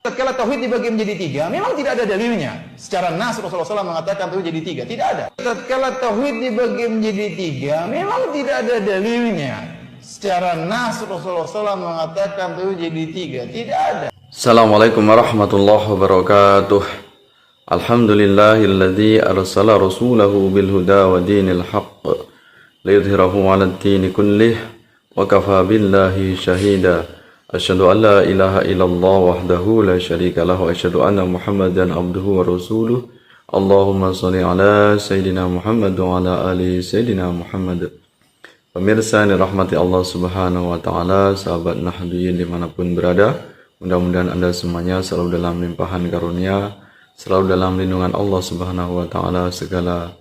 Tatkala tauhid dibagi menjadi tiga, memang tidak ada dalilnya. Secara nas Rasulullah SAW mengatakan tauhid jadi tiga, tidak ada. Tatkala tauhid dibagi menjadi tiga, memang tidak ada dalilnya. Secara nas Rasulullah SAW mengatakan tauhid jadi tiga, tidak ada. Assalamualaikum warahmatullahi wabarakatuh. Alhamdulillahilladzi arsala rasulahu bil huda wa dinil haqq liyudhhirahu 'alad dini kullih wa kafa billahi shahida. Asyhadu an la ilaha illallah wahdahu la syarika lahu wa asyhadu anna Muhammadan abduhu wa rasuluh. Allahumma shalli ala sayidina Muhammad wa ala ali sayidina Muhammad. Pemirsa yang dirahmati Allah Subhanahu wa taala, sahabat Nahdliyin dimanapun berada, mudah-mudahan Anda semuanya selalu dalam limpahan karunia, selalu dalam lindungan Allah Subhanahu wa taala, segala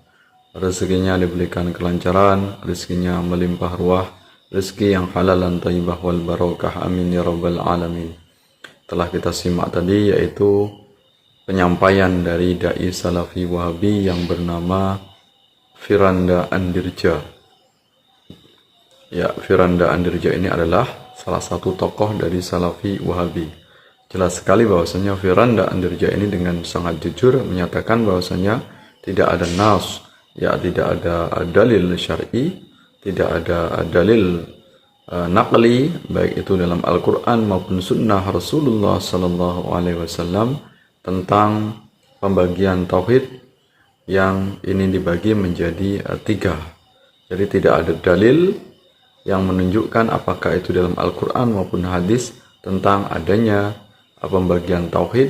rezekinya diberikan kelancaran, rezekinya melimpah ruah, rezeki yang halal dan thayyibah wal barakah, amin ya rabbal alamin. Telah kita simak tadi yaitu penyampaian dari dai Salafi Wahabi yang bernama Firanda Andirja. Ya, Firanda Andirja ini adalah salah satu tokoh dari Salafi Wahabi. Jelas sekali bahwasanya Firanda Andirja ini dengan sangat jujur menyatakan bahwasanya tidak ada nas, ya tidak ada dalil syar'i, tidak ada dalil naqli, baik itu dalam Al-Quran maupun sunnah Rasulullah Sallallahu Alaihi Wasallam tentang pembagian tauhid yang ini dibagi menjadi tiga. Jadi tidak ada dalil yang menunjukkan apakah itu dalam Al-Quran maupun hadis tentang adanya pembagian tauhid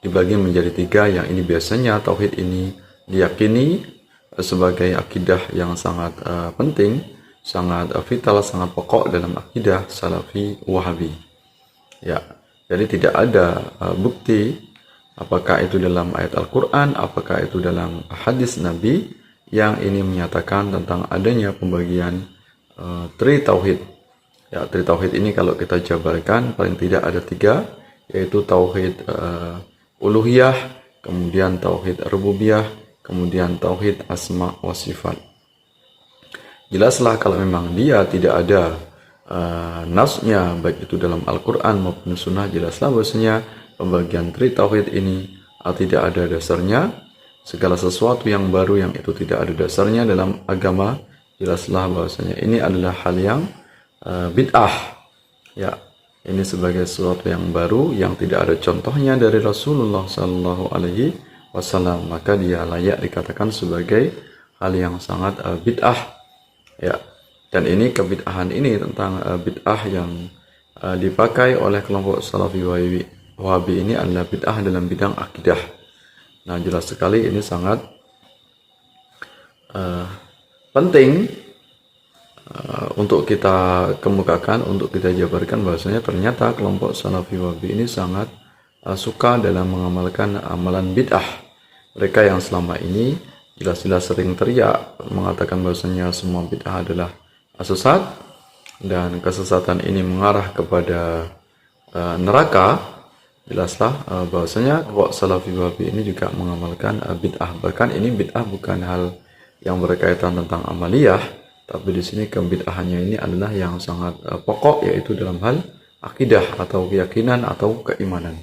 dibagi menjadi tiga, yang ini biasanya tauhid ini diyakini sebagai akidah yang sangat penting, sangat vital, sangat pokok dalam akidah Salafi Wahabi. Ya, jadi tidak ada bukti apakah itu dalam ayat Al-Quran, apakah itu dalam hadis Nabi yang ini menyatakan tentang adanya pembagian tri tauhid. Ya, tri tauhid ini kalau kita jabarkan paling tidak ada tiga, yaitu tauhid uluhiyah, kemudian tauhid rububiyah, kemudian tauhid asma wa sifat. Jelaslah kalau memang dia tidak ada nasnya, baik itu dalam Al-Quran maupun sunnah, jelaslah bahwasanya pembagian tri tauhid ini tidak ada dasarnya. Segala sesuatu yang baru yang itu tidak ada dasarnya dalam agama, jelaslah bahwasanya ini adalah hal yang bid'ah. Ya, ini sebagai sesuatu yang baru yang tidak ada contohnya dari Rasulullah Sallallahu Alaihi Wasallam, maka dia layak dikatakan sebagai hal yang sangat bid'ah. Ya, dan ini kebid'ahan ini tentang bid'ah yang dipakai oleh kelompok Salafi Wahabi ini adalah bid'ah dalam bidang akidah. Nah, jelas sekali ini sangat penting untuk kita kemukakan, untuk kita jabarkan bahwasanya ternyata kelompok Salafi Wahabi ini sangat suka dalam mengamalkan amalan bid'ah. Mereka yang selama ini jelas-jelas sering teriak mengatakan bahwasanya semua bid'ah adalah sesat dan kesesatan ini mengarah kepada neraka. Jelaslah bahwasanya kelompok Salafi Wahabi ini juga mengamalkan bid'ah. Bahkan ini bid'ah bukan hal yang berkaitan tentang amaliyah, tapi di sini kebid'ahannya ini adalah yang sangat pokok, yaitu dalam hal akidah atau keyakinan atau keimanan.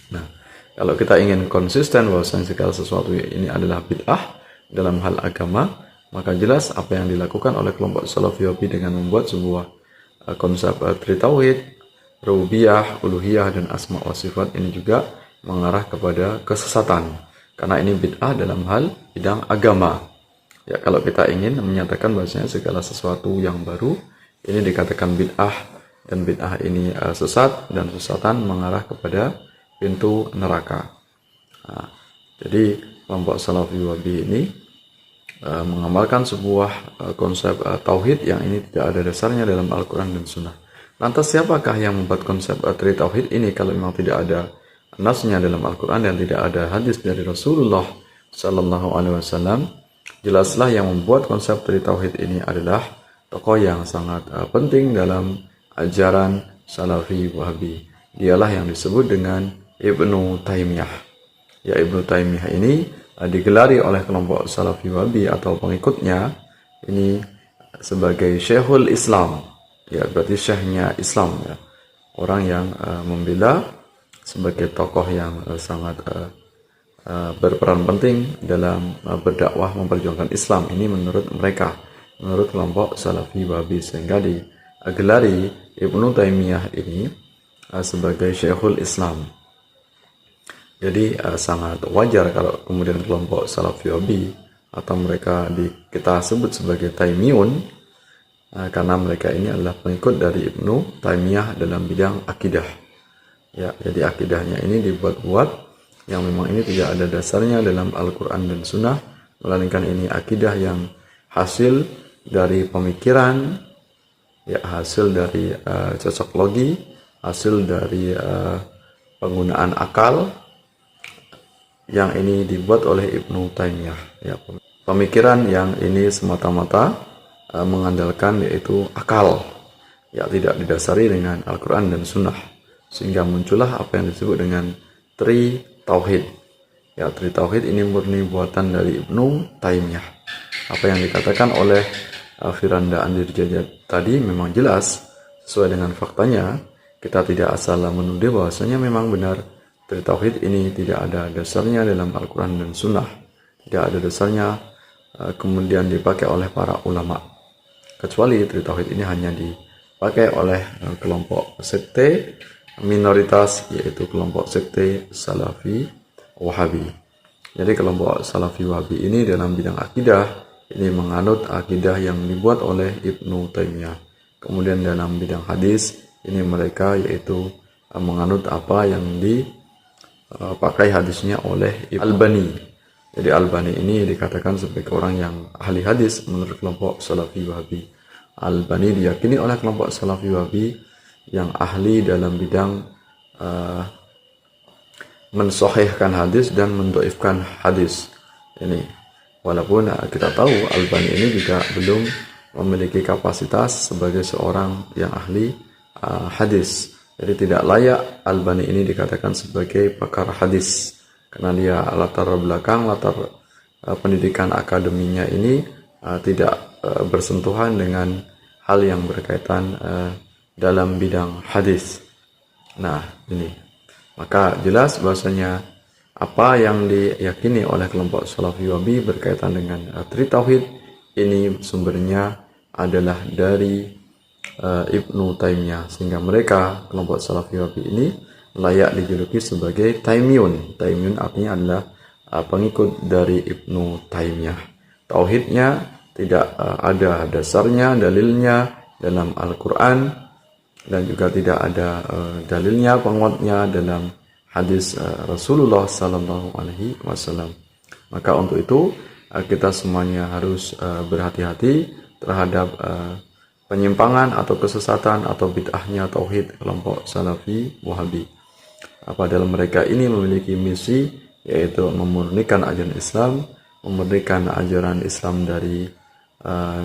Nah, kalau kita ingin konsisten bahwasanya segala sesuatu ini adalah bid'ah dalam hal agama, maka jelas apa yang dilakukan oleh kelompok Salafi Wahabi dengan membuat sebuah konsep tri tauhid, rububiyah, uluhiyah, dan asma wa sifat ini juga mengarah kepada kesesatan, karena ini bid'ah dalam hal bidang agama. Ya, kalau kita ingin menyatakan bahwasanya segala sesuatu yang baru ini dikatakan bid'ah, dan bid'ah ini sesat, dan sesatan mengarah kepada pintu neraka. Nah, jadi kelompok Salafi Wahabi ini mengamalkan sebuah konsep tauhid yang ini tidak ada dasarnya dalam Al-Quran dan Sunnah. Lantas siapakah yang membuat konsep tri tauhid ini kalau memang tidak ada nasnya dalam Al-Quran dan tidak ada hadis dari Rasulullah Sallallahu Alaihi Wasallam? Jelaslah yang membuat konsep tri tauhid ini adalah tokoh yang sangat penting dalam ajaran Salafi Wahabi. Dialah yang disebut dengan Ibnu Taimiyah. Ya, Ibnu Taimiyah ini digelari oleh kelompok Salafi Wahabi atau pengikutnya ini sebagai Syekhul Islam. Ya, berarti syekhnya Islam, ya. orang yang membela sebagai tokoh yang sangat berperan penting dalam berdakwah memperjuangkan Islam. Ini menurut mereka, menurut kelompok Salafi Wahabi, sehingga digelari Ibnu Taimiyah ini sebagai Syekhul Islam. Jadi sangat wajar kalau kemudian kelompok Salafi Wahabi atau mereka kita sebut sebagai Taimiyun, karena mereka ini adalah pengikut dari Ibnu Taimiyah dalam bidang akidah. Ya, jadi akidahnya ini dibuat-buat yang memang ini tidak ada dasarnya dalam Al-Quran dan Sunnah, melainkan ini akidah yang hasil dari pemikiran, ya, hasil dari cocok logi, hasil dari penggunaan akal yang ini dibuat oleh Ibnu Taimiyah. Ya, pemikiran yang ini semata-mata mengandalkan yaitu akal, ya, tidak didasari dengan Al-Quran dan Sunnah, sehingga muncullah apa yang disebut dengan tri tauhid. Ya, tri tauhid ini murni buatan dari Ibnu Taimiyah. Apa yang dikatakan oleh Firanda Andirjaya tadi memang jelas sesuai dengan faktanya. Kita tidak asal menuduh bahwasanya memang benar tri tauhid ini tidak ada dasarnya dalam Al-Quran dan Sunnah, tidak ada dasarnya kemudian dipakai oleh para ulama, kecuali tri tauhid ini hanya dipakai oleh kelompok sekte minoritas, yaitu kelompok sekte Salafi Wahabi. Jadi kelompok Salafi Wahabi ini dalam bidang akidah ini menganut akidah yang dibuat oleh Ibnu Taimiyah. Kemudian dalam bidang hadis ini mereka yaitu menganut apa yang dipakai hadisnya oleh Al-Albani. Jadi Al-Albani ini dikatakan sebagai orang yang ahli hadis menurut kelompok Salafi Wahabi. Al-Albani diyakini oleh kelompok Salafi Wahabi yang ahli dalam bidang mensahihkan hadis dan mendoifkan hadis. Ini walaupun kita tahu Al-Albani ini juga belum memiliki kapasitas sebagai seorang yang ahli hadis. Jadi tidak layak Al-Albani ini dikatakan sebagai pakar hadis, karena dia latar belakang, latar pendidikan akademinya ini tidak bersentuhan dengan hal yang berkaitan dalam bidang hadis. Nah, ini maka jelas bahwasanya apa yang diyakini oleh kelompok Salafi Wahabi berkaitan dengan tri tauhid ini sumbernya adalah dari Ibnu Taimiyah, sehingga mereka kelompok Salafi Wahabi ini layak dijuluki sebagai Taimiyun. Taimiyun artinya adalah pengikut dari Ibnu Taimiyah. Tauhidnya tidak ada dasarnya, dalilnya dalam Al-Quran, dan juga tidak ada dalilnya, penguatnya dalam hadis Rasulullah Sallallahu Alaihi Wasallam. Maka untuk itu kita semuanya harus berhati-hati terhadap penyimpangan atau kesesatan atau bid'ahnya tauhid kelompok Salafi Wahabi. Padahal mereka ini memiliki misi, yaitu memurnikan ajaran Islam, memurnikan ajaran Islam dari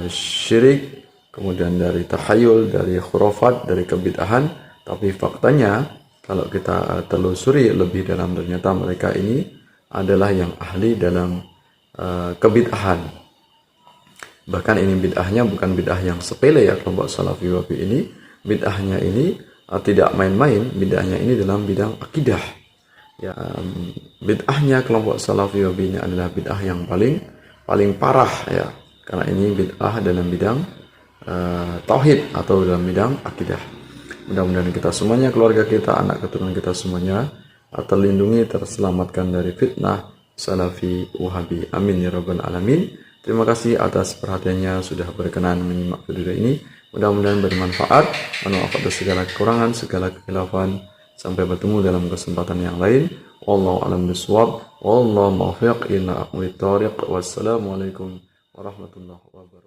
syirik, kemudian dari tahayul, dari khurafat, dari kebid'ahan. Tapi faktanya kalau kita telusuri lebih dalam, ternyata mereka ini adalah yang ahli dalam kebid'ahan. Bahkan ini bid'ahnya bukan bid'ah yang sepele ya, kelompok Salafi Wahabi ini bid'ahnya ini tidak main-main. Bid'ahnya ini dalam bidang akidah. Ya, bid'ahnya kelompok Salafi Wahabi ini adalah bid'ah yang paling parah ya, karena ini bid'ah dalam bidang tauhid atau dalam bidang akidah. Mudah-mudahan kita semuanya, keluarga kita, anak keturunan kita semuanya terlindungi, terselamatkan dari fitnah Salafi Wahabi. Amin ya rabbal alamin. Terima kasih atas perhatiannya, sudah berkenan menyimak video ini. Mudah-mudahan bermanfaat. Mohon maaf atas segala kekurangan, segala kekhilafan. Sampai bertemu dalam kesempatan yang lain. Wallahu a'lam bishawab. Wallahu muwaffiq ila aqwamit thoriq. Wassalamualaikum warahmatullahi wabarakatuh.